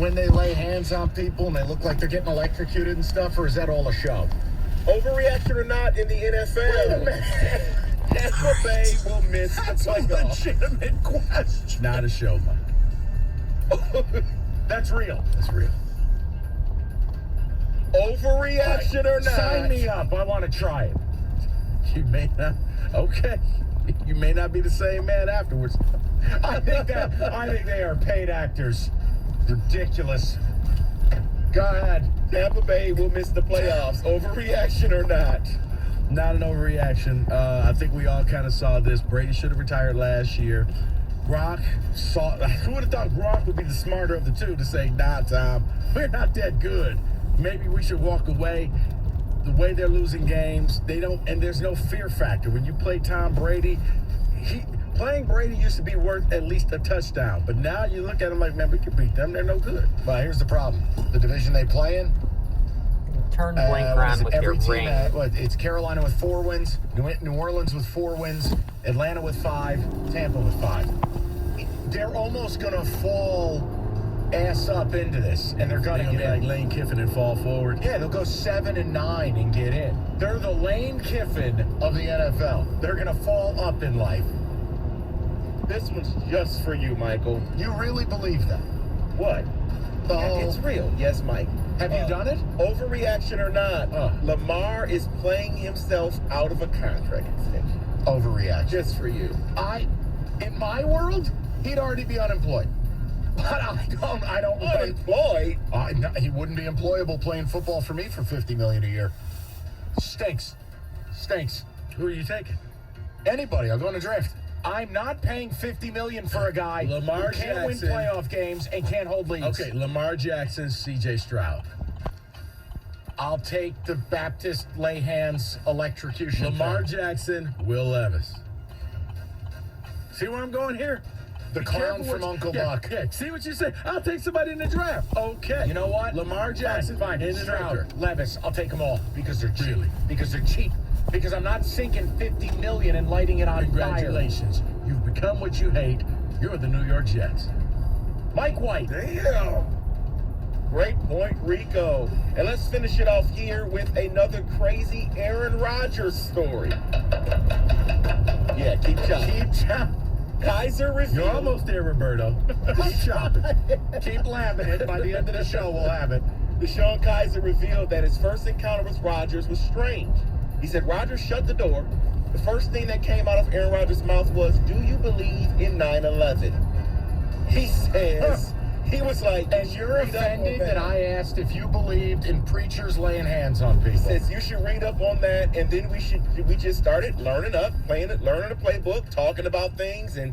when they lay hands on people and they look like they're getting electrocuted and stuff, or is that all a show? Overreaction or not in the NFL? Wait a minute. Tampa Bay will miss That's the a playoffs. legitimate question. Not a show, Mike. That's real. That's real. Overreaction or not? Sign me up. I want to try it. You may not. Okay. You may not be the same man afterwards. I think they are paid actors. Ridiculous. Go ahead. Tampa Bay will miss the playoffs. Overreaction or not? Not an overreaction. I think we all kind of saw this. Brady should have retired last year. Gronk saw. Who would have thought Gronk would be the smarter of the two to say, "Nah, Tom, we're not that good. Maybe we should walk away." The way they're losing games, they don't, and there's no fear factor. When you play Tom Brady, playing Brady used to be worth at least a touchdown. But now you look at them like, man, we can beat them. They're no good. But here's the problem: the division they play in. Turn blank around with your ring. It's Carolina with 4 wins, New Orleans with 4 wins, Atlanta with 5, Tampa with 5. They're almost going to fall ass up into this, and they're going to Get get like in. Lane Kiffin and fall forward. Yeah, they'll go 7-9 and get in. They're the Lane Kiffin of the NFL. They're going to fall up in life. This one's just for you, Michael. You really believe that? What? The whole- It's real. Yes, Mike. Have you done it? Overreaction or not, Lamar is playing himself out of a contract extension. Overreaction. Just for you. In my world, he'd already be unemployed. But I don't. Unemployed? No, he wouldn't be employable playing football for me for $50 million a year. Stinks. Who are you taking? Anybody? I'll go on a draft. I'm not paying $50 million for a guy Lamar who can't Jackson. win playoff games and can't hold leads. Okay, Lamar Jackson, C.J. Stroud. I'll take the Baptist lay hands electrocution. Lamar thing. Jackson, Will Levis. See where I'm going here? The Be clown careful from what- Uncle yeah, Buck. Yeah, see what you say? I'll take somebody in the draft. Okay. You know what? Lamar Jackson, Fine. in the Stroud, draft. Levis, I'll take them all because they're cheap. Really? Because they're cheap. Because I'm not sinking $50 million and lighting it on Congratulations. You've become what you hate. You're the New York Jets. fire. Mike White. Damn. Great point, Rico. And let's finish it off here with another crazy Aaron Rodgers story. Yeah, keep chopping. Kaiser revealed. You're almost there, Roberto. Keep chopping. Keep lamping it. By the end of the show, we'll have it. Deshaun Kaiser revealed that his first encounter with Rodgers was strange. He said Rodgers shut the door. The first thing that came out of Aaron Rodgers' mouth was, "Do you believe in 9/11?" He says, he was like, And you're "Read up on offended that I asked if you believed in preachers laying hands on people. Says you should read up on that, and then we just started learning learning the playbook, talking about things and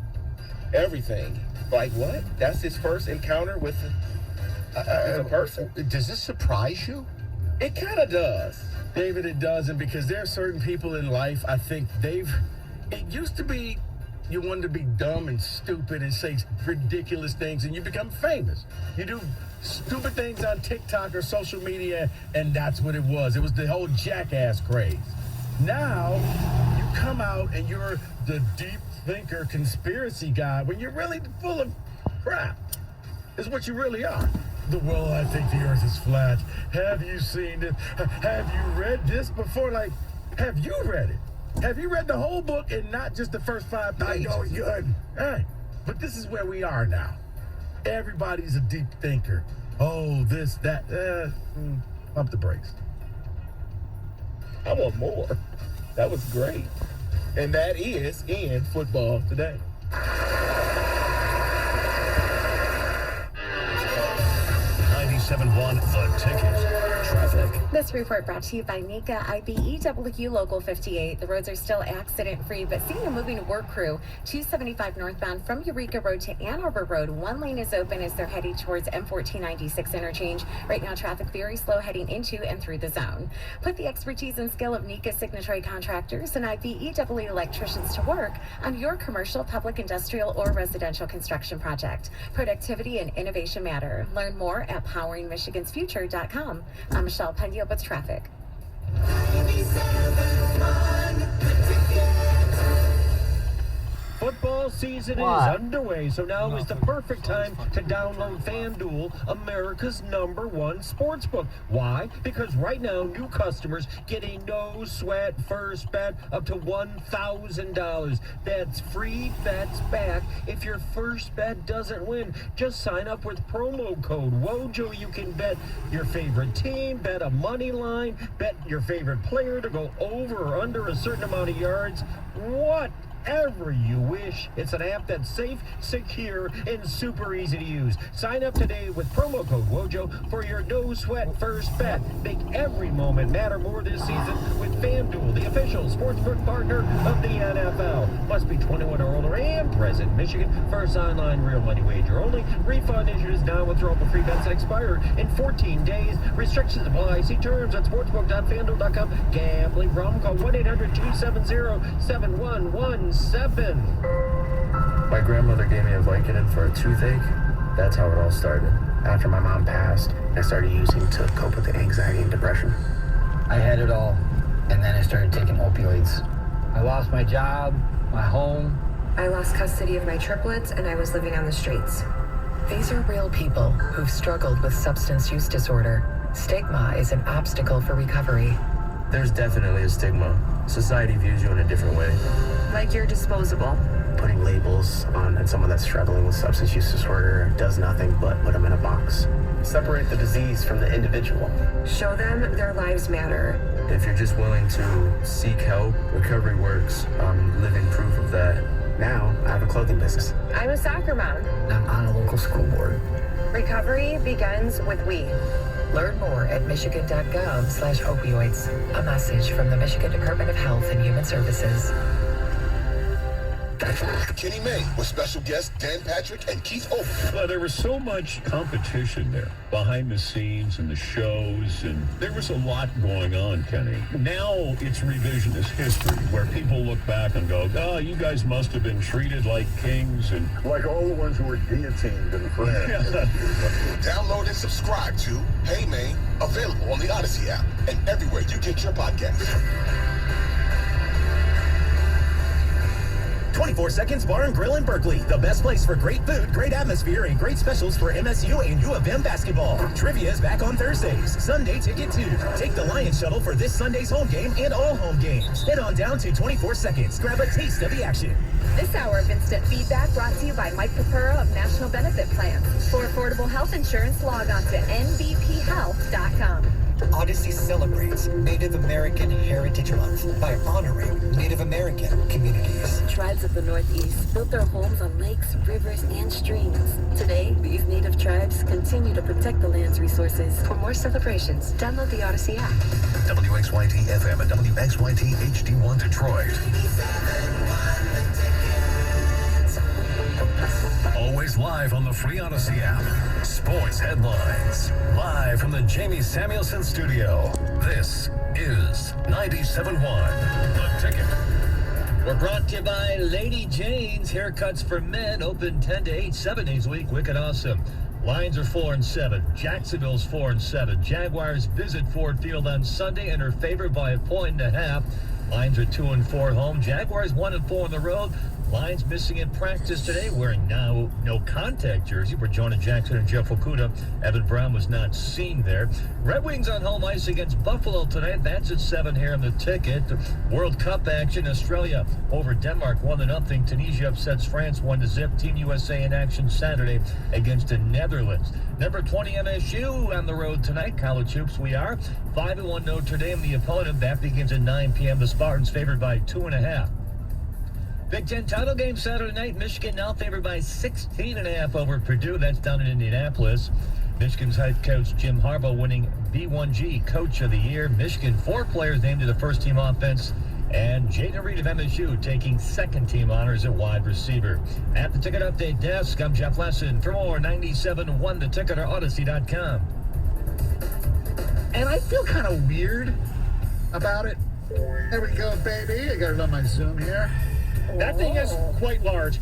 everything. Like what? That's his first encounter with a person. Does this surprise you? It kind of does. David, it doesn't, because there are certain people in life, I think it used to be you wanted to be dumb and stupid and say ridiculous things and you become famous. You do stupid things on TikTok or social media and that's what it was. It was the whole jackass craze. Now, you come out and you're the deep thinker conspiracy guy when you're really full of crap. Is what you really are. Well, I think the earth is flat. Have you seen it? Have you read this before? Like, have you read it? Have you read the whole book and not just the first 5 pages? I know good. Hey, but this is where we are now. Everybody's a deep thinker. Oh, this, that, pump the brakes. I want more. That was great. And that is in football today. 97.1 The Ticket. Traffic. This report brought to you by NECA IBEW Local 58. The roads are still accident-free, but seeing a moving work crew, 275 northbound from Eureka Road to Ann Arbor Road. One lane is open as they're heading towards M1496 interchange. Right now, traffic very slow heading into and through the zone. Put the expertise and skill of NECA signatory contractors and IBEW electricians to work on your commercial, public, industrial, or residential construction project. Productivity and innovation matter. Learn more at poweringmichigansfuture.com. I'm Michelle Pena with traffic. Football season is underway, so now is the perfect time to download FanDuel, America's #1 sportsbook. Why? Because right now, new customers get a no-sweat first bet up to $1,000. That's free bets back if your first bet doesn't win. Just sign up with promo code WOJO. You can bet your favorite team, bet a money line, bet your favorite player to go over or under a certain amount of yards. Whatever you wish. It's an app that's safe, secure, and super easy to use. Sign up today with promo code WOJO for your no-sweat first bet. Make every moment matter more this season with FanDuel, the official sportsbook partner of the NFL. Must be 21 or older and present in Michigan. First online real money wager only. Refund issues, non-withdrawable free bets expire in 14 days. Restrictions apply. See terms at sportsbook.fanduel.com. Gambling problem? Call 1-800-270-7117. My grandmother gave me a Vicodin for a toothache. That's how it all started. After my mom passed, I started using to cope with the anxiety and depression. I had it all, and then I started taking opioids. I lost my job, my home. I lost custody of my triplets, and I was living on the streets. These are real people who've struggled with substance use disorder. Stigma is an obstacle for recovery. There's definitely a stigma. Society views you in a different way. Like you're disposable. Putting labels on someone that's struggling with substance use disorder does nothing but put them in a box. Separate the disease from the individual. Show them their lives matter. If you're just willing to seek help, recovery works. I'm living proof of that. Now, I have a clothing business. I'm a soccer mom. I'm on a local school board. Recovery begins with we. Learn more at michigan.gov/opioids. A message from the Michigan Department of Health and Human Services. Kenny May with special guests Dan Patrick and Keith Hope. Well, there was so much competition there behind the scenes and the shows, and there was a lot going on, Kenny. Now it's revisionist history where people look back and go, oh, you guys must have been treated like kings and Like all the ones who were guillotined in France. Download and subscribe to Hey May, available on the Odyssey app and everywhere you get your podcasts. 24 Seconds Bar and Grill in Berkeley. The best place for great food, great atmosphere, and great specials for MSU and U of M basketball. Trivia is back on Thursdays. Sunday ticket too. Take the Lions shuttle for this Sunday's home game and all home games. Head on down to 24 Seconds. Grab a taste of the action. This hour of instant feedback brought to you by Mike Papura of National Benefit Plans. For affordable health insurance, log on to nbphealth.com. Odyssey celebrates Native American Heritage Month by honoring Native American communities. Tribes of the Northeast built their homes on lakes, rivers, and streams. Today, these Native tribes continue to protect the land's resources. For more celebrations, download the Odyssey app. WXYT FM and WXYT HD1 Detroit. Always live on the free Odyssey app. Sports headlines. Live from the Jamie Samuelson studio. This is 97.1 The Ticket. We're brought to you by Lady Jane's Haircuts for Men. Open 10 to 8, 7 days a week. Wicked awesome. Lions are 4-7. Jacksonville's 4-7. Jaguars visit Ford Field on Sunday and are favored by 1.5. Lions are 2-4 at home. Jaguars 1-4 on the road. Lions missing in practice today, wearing now no contact jersey. We're Jonah Jackson and Jeff Okuda. Evan Brown was not seen there. Red Wings on home ice against Buffalo tonight. That's at 7 here on the ticket. World Cup action. Australia over Denmark 1-0. Tunisia upsets France 1-0. Team USA in action Saturday against the Netherlands. Number 20 MSU on the road tonight. College hoops we are. 5-1 Notre Dame the opponent. That begins at 9 p.m. The Spartans favored by 2.5. Big Ten title game Saturday night. Michigan now favored by 16.5 over Purdue. That's down in Indianapolis. Michigan's head coach Jim Harbaugh winning B1G Coach of the Year. Michigan 4 players named to the first team offense. And Jaden Reed of MSU taking second team honors at wide receiver. At the Ticket Update desk, I'm Jeff Lesson. For more, 97.1 The Ticket or Odyssey.com. And I feel kind of weird about it. There we go, baby. I got it on my Zoom here. That thing is quite large.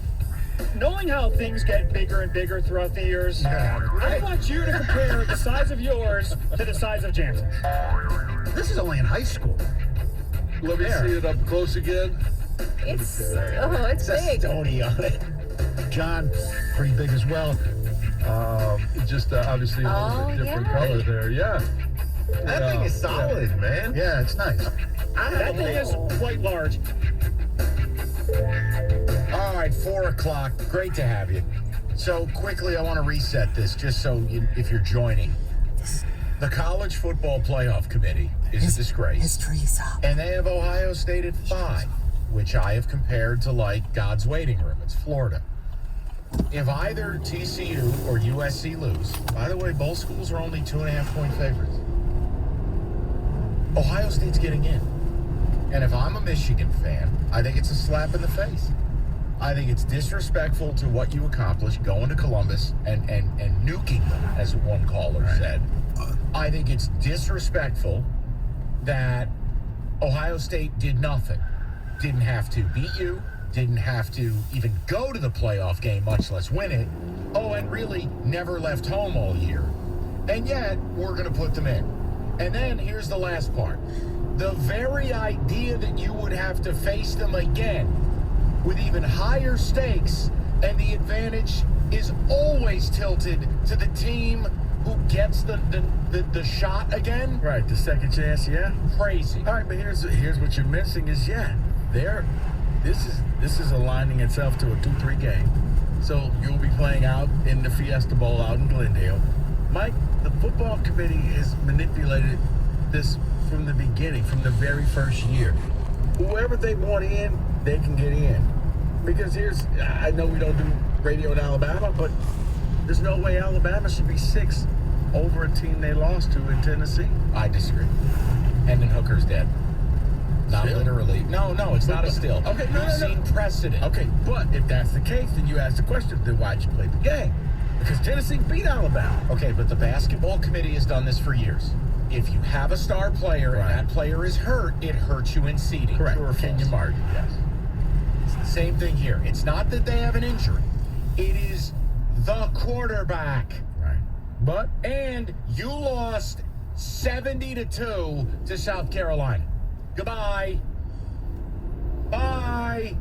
Knowing how things get bigger and bigger throughout the years, I want you to compare the size of yours to the size of Jansen's. This is only in high school. Let me see it up close again. It's big. Stony on it. John, pretty big as well. Just obviously a little bit different color there. Yeah. That thing is solid, man. Yeah, it's nice. That thing is quite large. All right, 4 o'clock. Great to have you. So quickly, I want to reset this just so if you're joining. The College Football Playoff Committee is a disgrace. History's up. And they have Ohio State at 5, which I have compared to like God's waiting room. It's Florida. If either TCU or USC lose, by the way, both schools are only 2.5-point favorites. Ohio State's getting in. And if I'm a Michigan fan, I think it's a slap in the face. I think it's disrespectful to what you accomplished going to Columbus and nuking them, as one caller said. I think it's disrespectful that Ohio State did nothing. Didn't have to beat you, didn't have to even go to the playoff game, much less win it. Oh, and really never left home all year. And yet, we're going to put them in. And then here's the last part. The very idea that you would have to face them again with even higher stakes, and the advantage is always tilted to the team who gets the shot again. Right, the second chance, yeah. Crazy. All right, but here's what you're missing is, this is aligning itself to a 2-3 game. So you'll be playing out in the Fiesta Bowl out in Glendale. Mike, the football committee has manipulated this from the beginning, from the very first year. Whoever they want in, they can get in. Because I know we don't do radio in Alabama, but there's no way Alabama should be 6 over a team they lost to in Tennessee. I disagree. Hendon Hooker's dead. Not Still? Literally. No, it's not a still. Okay, We've seen precedent. Okay, but if that's the case, then you ask the question, then why'd you play the game? Because Tennessee beat Alabama. Okay, but the basketball committee has done this for years. If you have a star player and that player is hurt, it hurts you in seeding. Correct. True or false? Kenyon Martin, yes. It's the same thing here. It's not that they have an injury. It is the quarterback. Right. And you lost 70-2 to South Carolina. Goodbye. Bye.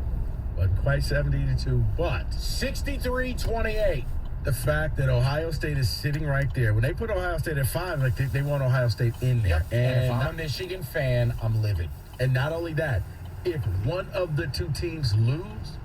But quite 70-2. But 63-28. The fact that Ohio State is sitting right there. When they put Ohio State at 5, like they want Ohio State in there. Yep. And if I'm a Michigan fan, I'm livid. And not only that, if one of the two teams lose,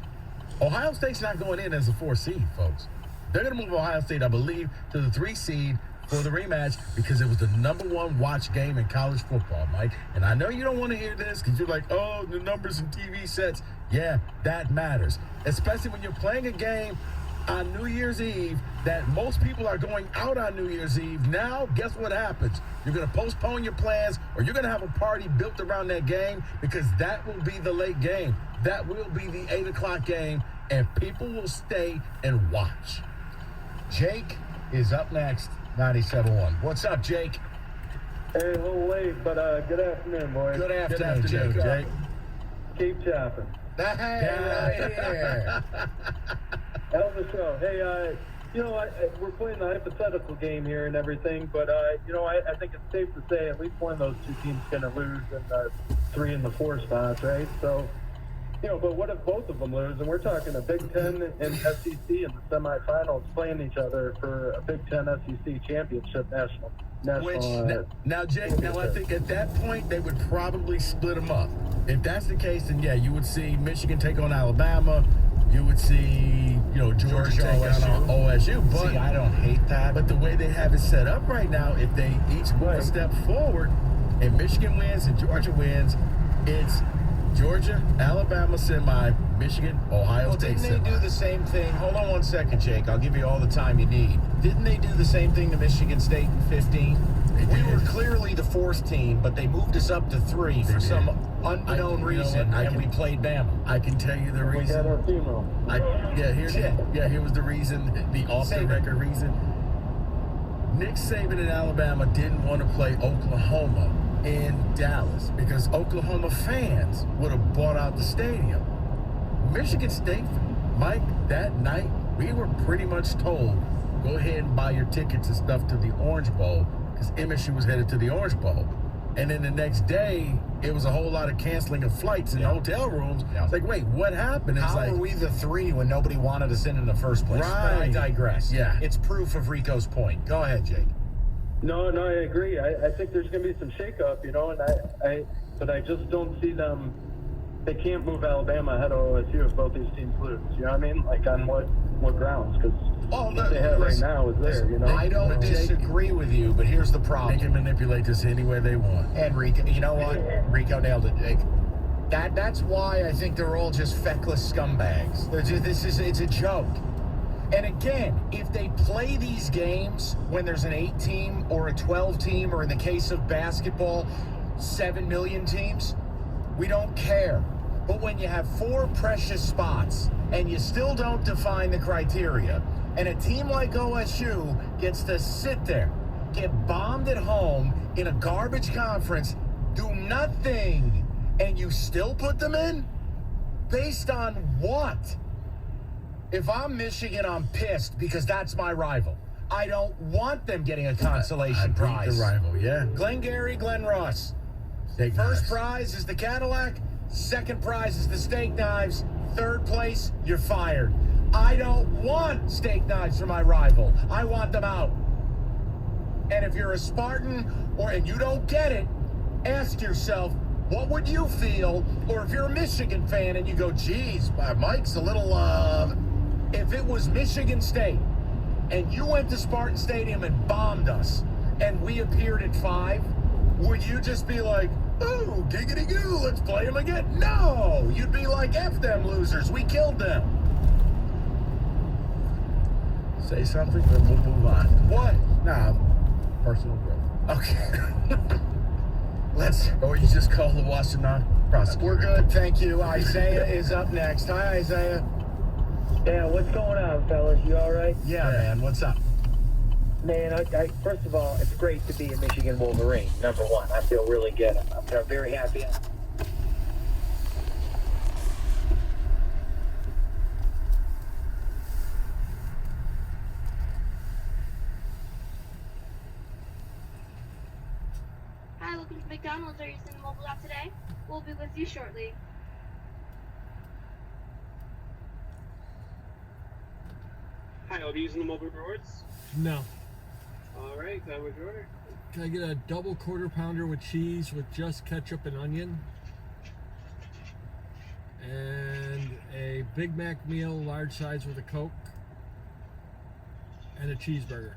Ohio State's not going in as a 4 seed, folks. They're going to move Ohio State, I believe, to the 3 seed for the rematch because it was the #1 watch game in college football, Mike. And I know you don't want to hear this because you're like, oh, the numbers and TV sets. Yeah, that matters. Especially when you're playing a game on New Year's Eve that most people are going out on New Year's Eve. Now, guess what happens? You're going to postpone your plans or you're going to have a party built around that game because that will be the late game. That will be the 8 o'clock game, and people will stay and watch. Jake is up next, 97.1. What's up, Jake? Hey, a little late, but good afternoon, boys. Good afternoon, Jake. Keep chopping. Hey, Hell of a show. Hey, we're playing the hypothetical game here and everything, but, I think it's safe to say at least one of those two teams is going to lose in the 3 and the 4 spots, right? So, but what if both of them lose? And we're talking a Big Ten and SEC in the semifinals playing each other for a Big Ten SEC championship national. Now, Jake, I think at that point they would probably split them up. If that's the case, then yeah, you would see Michigan take on Alabama. You would see, Georgia take on OSU. But see, I don't hate that. But the way they have it set up right now, if they each move a step forward, and Michigan wins and Georgia wins, it's Georgia, Alabama semi, Michigan, Ohio State semi. Didn't they do the same thing? Hold on one second, Jake. I'll give you all the time you need. Didn't they do the same thing to Michigan State in 15? We were clearly the 4th team, but they moved us up to 3 for some unknown reason, and we played Bama. I can tell you the reason. We had our team wrong. Here was the reason, the off-the-record reason. Nick Saban in Alabama didn't want to play Oklahoma in Dallas because Oklahoma fans would have bought out the stadium. Michigan State, Mike, that night, we were pretty much told, go ahead and buy your tickets and stuff to the Orange Bowl because MSU was headed to the Orange Bowl. And then the next day, it was a whole lot of canceling of flights and hotel rooms. It's like, wait, what happened? It's How like, are we the 3 when nobody wanted us in the first place? Right. But I digress. Yeah. It's proof of Rico's point. Go ahead, Jake. No, I agree. I think there's going to be some shakeup, but I just don't see them. They can't move Alabama ahead of OSU if both these teams lose. You know what I mean? Like on what grounds? Because what they have right now is there. I don't disagree with you, but here's the problem. They can manipulate this any way they want. And Rico, you know what? Rico nailed it, Jake. That's why I think they're all just feckless scumbags. It's a joke. And again, if they play these games when there's an 8-team or a 12-team, or in the case of basketball, 7 million teams, we don't care. But when you have 4 precious spots and you still don't define the criteria, and a team like OSU gets to sit there, get bombed at home in a garbage conference, do nothing, and you still put them in? Based on what? If I'm Michigan, I'm pissed because that's my rival. I don't want them getting a consolation prize. The rival, yeah. Glengarry, Glen Ross. First prize is the Cadillac. Second prize is the steak knives. Third place, you're fired. I don't want steak knives for my rival. I want them out. And if you're a Spartan and you don't get it, ask yourself, what would you feel? Or if you're a Michigan fan and you go, geez, Mike's a little, if it was Michigan State and you went to Spartan Stadium and bombed us and we appeared at 5, would you just be like, oh, giggity goo, let's play them again? No! You'd be like, F them losers, we killed them. Say something, then we'll move on. What? Nah, personal growth. Okay. Or you just call the Washington prosecutor. We're good, thank you. Isaiah is up next. Hi, Isaiah. Yeah, what's going on, fellas? You all right? Yeah, man, what's up? Man, first of all, it's great to be a Michigan Wolverine, number one. I feel really good. I'm very happy. Hi, welcome to McDonald's. Are you using the mobile app today? We'll be with you shortly. Hi, I'll be using the mobile rewards. No. All right, that was your order. Can I get a double quarter pounder with cheese with just ketchup and onion? And a Big Mac meal, large size with a Coke. And a cheeseburger.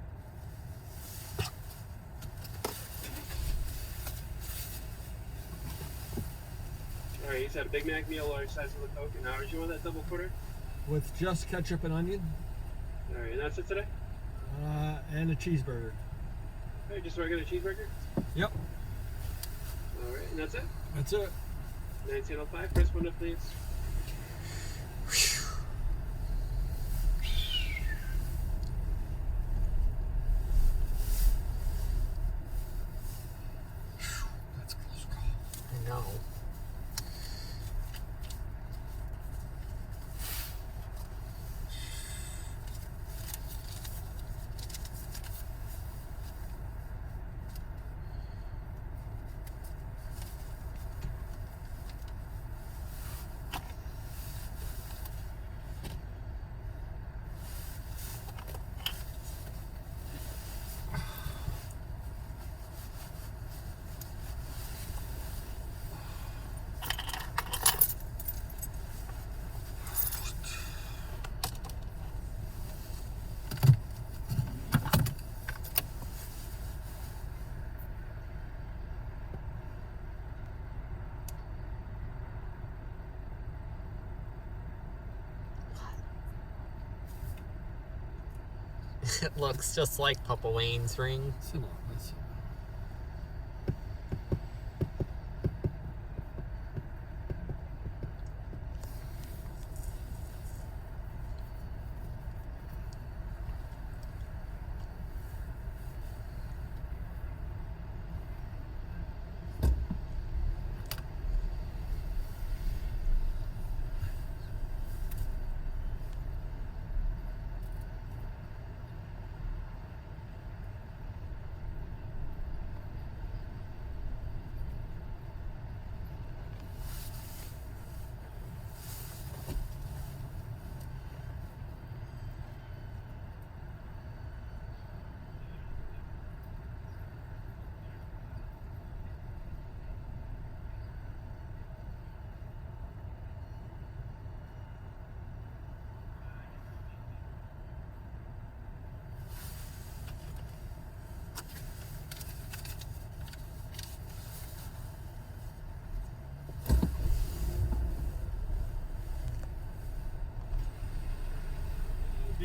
All right, you said a Big Mac meal, large size with a Coke. And how did you want that double quarter? With just ketchup and onion. All right, and that's it today? And a cheeseburger. All right, just so I get a cheeseburger? Yep. All right, and that's it? That's it. 1905, press window, please. That's a close call. I know. It looks just like Papa Wayne's ring.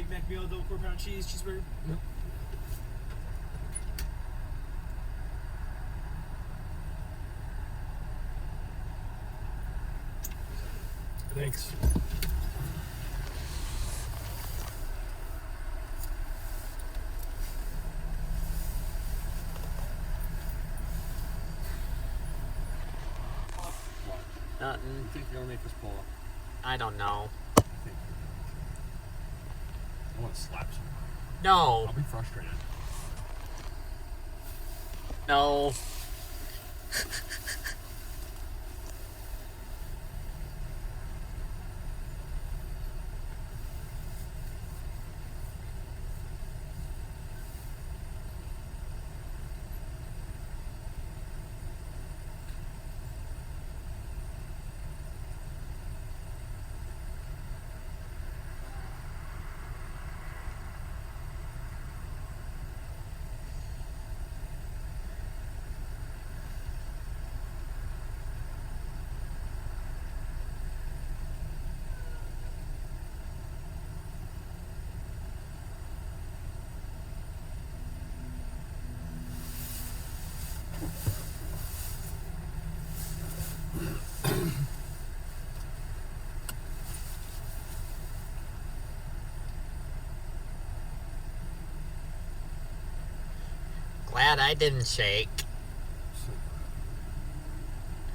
Big Mac meal, double quarter pound cheese, cheeseburger. Yep. Thanks. Nothing. I think you're gonna make this pull up. I don't know. I want to slap someone. No. I'll be frustrated. No. Glad I didn't shake.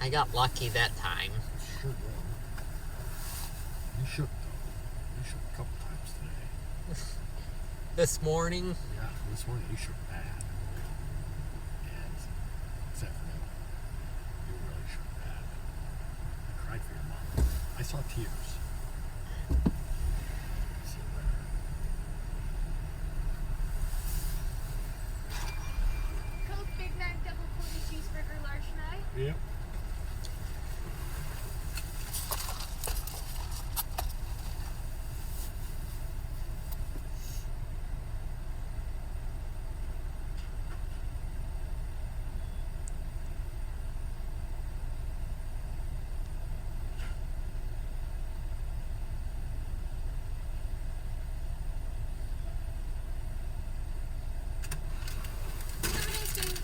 I got lucky that time. Sure will. You shook though. You shook a couple times today. This morning? Yeah, this morning you shook bad. And this afternoon, you really shook bad. I cried for your mom. I saw tears. See you later. Coke, Big Mac, double quarter cheeseburger, large fry. Yep.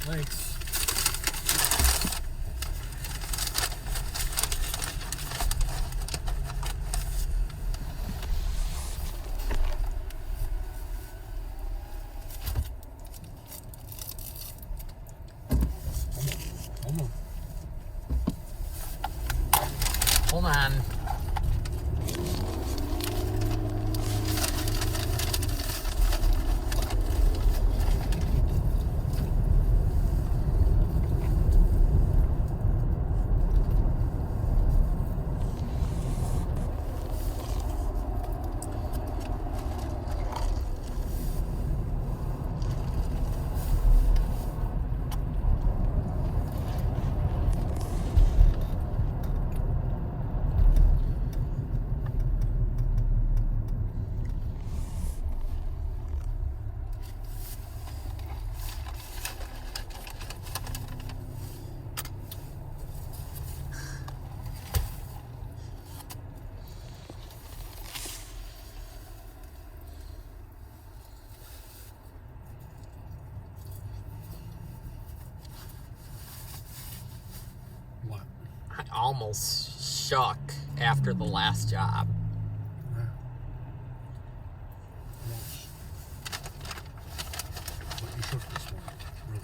Thanks. Hold on. What? I almost shook after the last job. But you shook this morning. Really.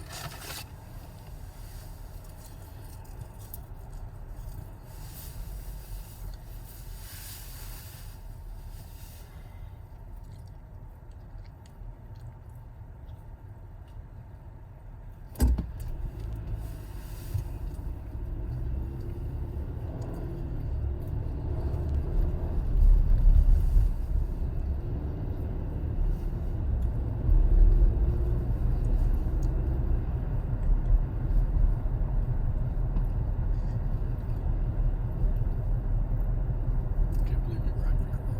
Can't believe you cried for your mom.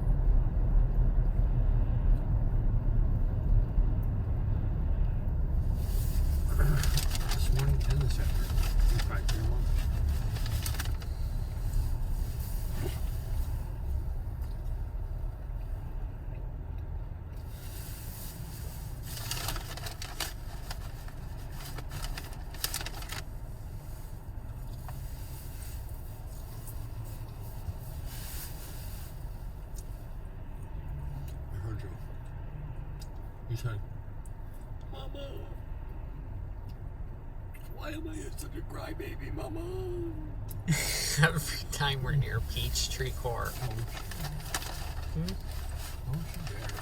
This morning and this afternoon, you cried for your mom. He said, Mama, why am I such a crybaby, Mama? Every time we're near Peachtree Court. Don't you dare.